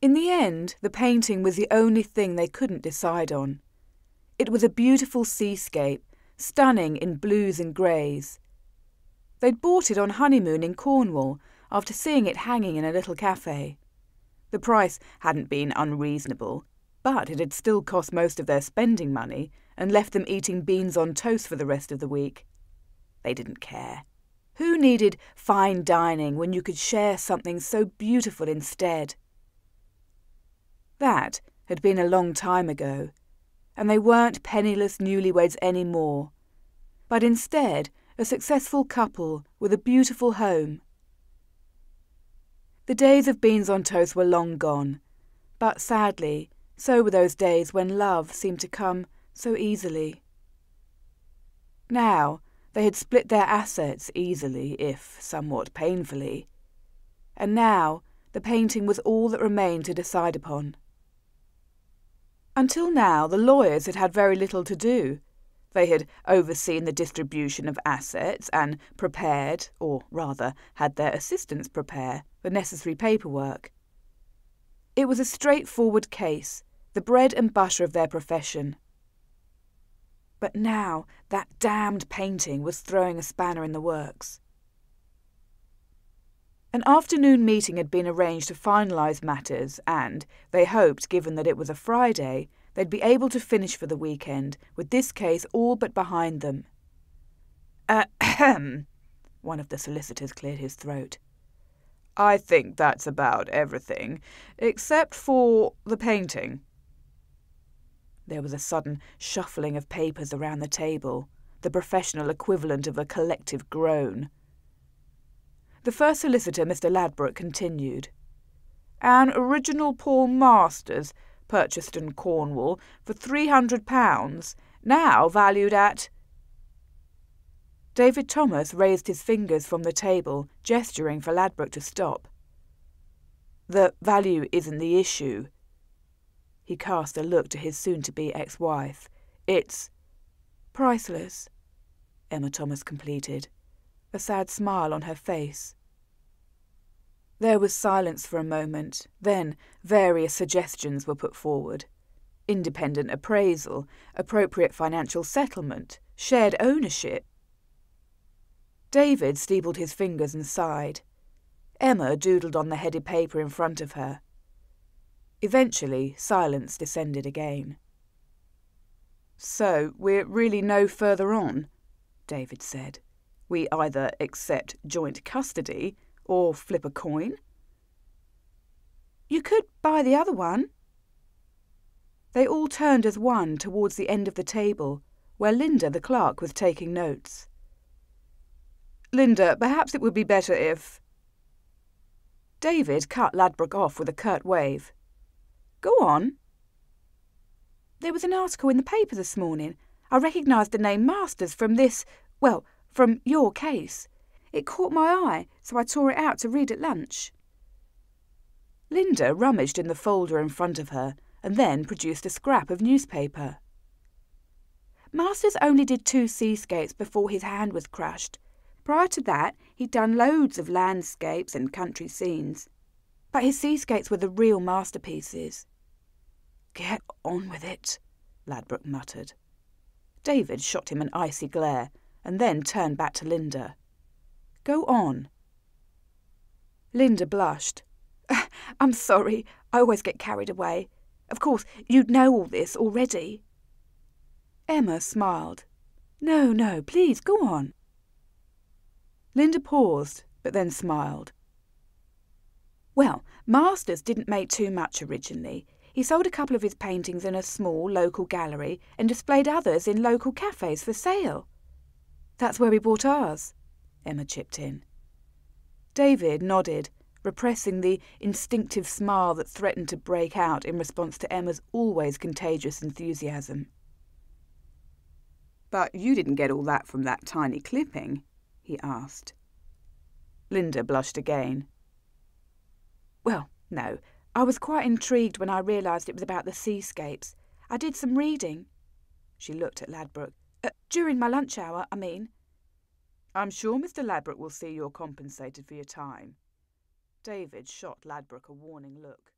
In the end, the painting was the only thing they couldn't decide on. It was a beautiful seascape, stunning in blues and greys. They'd bought it on honeymoon in Cornwall after seeing it hanging in a little cafe. The price hadn't been unreasonable, but it had still cost most of their spending money and left them eating beans on toast for the rest of the week. They didn't care. Who needed fine dining when you could share something so beautiful instead? That had been a long time ago, and they weren't penniless newlyweds anymore, but instead a successful couple with a beautiful home. The days of beans on toast were long gone, but sadly, so were those days when love seemed to come so easily. Now they had split their assets easily, if somewhat painfully, and now the painting was all that remained to decide upon. Until now, the lawyers had had very little to do. They had overseen the distribution of assets and prepared, or rather had their assistants prepare, the necessary paperwork. It was a straightforward case, the bread and butter of their profession. But now that damned painting was throwing a spanner in the works. An afternoon meeting had been arranged to finalise matters and, they hoped, given that it was a Friday, they'd be able to finish for the weekend, with this case all but behind them. Ahem. One of the solicitors cleared his throat. I think that's about everything, except for the painting. There was a sudden shuffling of papers around the table, the professional equivalent of a collective groan. The first solicitor, Mr. Ladbroke, continued. An original Paul Masters, purchased in Cornwall for £300, now valued at... David Thomas raised his fingers from the table, gesturing for Ladbroke to stop. The value isn't the issue. He cast a look to his soon-to-be ex-wife. It's priceless, Emma Thomas completed, a sad smile on her face. There was silence for a moment, then various suggestions were put forward. Independent appraisal, appropriate financial settlement, shared ownership. David steepled his fingers and sighed. Emma doodled on the headed paper in front of her. Eventually, silence descended again. So, we're really no further on, David said. We either accept joint custody or flip a coin. You could buy the other one. They all turned as one towards the end of the table, where Linda, the clerk, was taking notes. Linda, perhaps it would be better if... David cut Ladbroke off with a curt wave. Go on. There was an article in the paper this morning. I recognised the name Masters from this, well, from your case. It caught my eye, so I tore it out to read at lunch. Linda rummaged in the folder in front of her and then produced a scrap of newspaper. Masters only did 2 seascapes before his hand was crushed. Prior to that, he'd done loads of landscapes and country scenes. But his seascapes were the real masterpieces. Get on with it, Ladbroke muttered. David shot him an icy glare and then turned back to Linda. Go on. Linda blushed. I'm sorry, I always get carried away. Of course, you'd know all this already. Emma smiled. No, please, go on. Linda paused, but then smiled. Well, Masters didn't make too much originally. He sold a couple of his paintings in a small local gallery and displayed others in local cafes for sale. That's where we bought ours, Emma chipped in. David nodded, repressing the instinctive smile that threatened to break out in response to Emma's always contagious enthusiasm. But you didn't get all that from that tiny clipping, he asked. Linda blushed again. Well, no, I was quite intrigued when I realised it was about the seascapes. I did some reading. She looked at Ladbroke. During my lunch hour, I mean. I'm sure Mr. Ladbroke will see you're compensated for your time. David shot Ladbroke a warning look.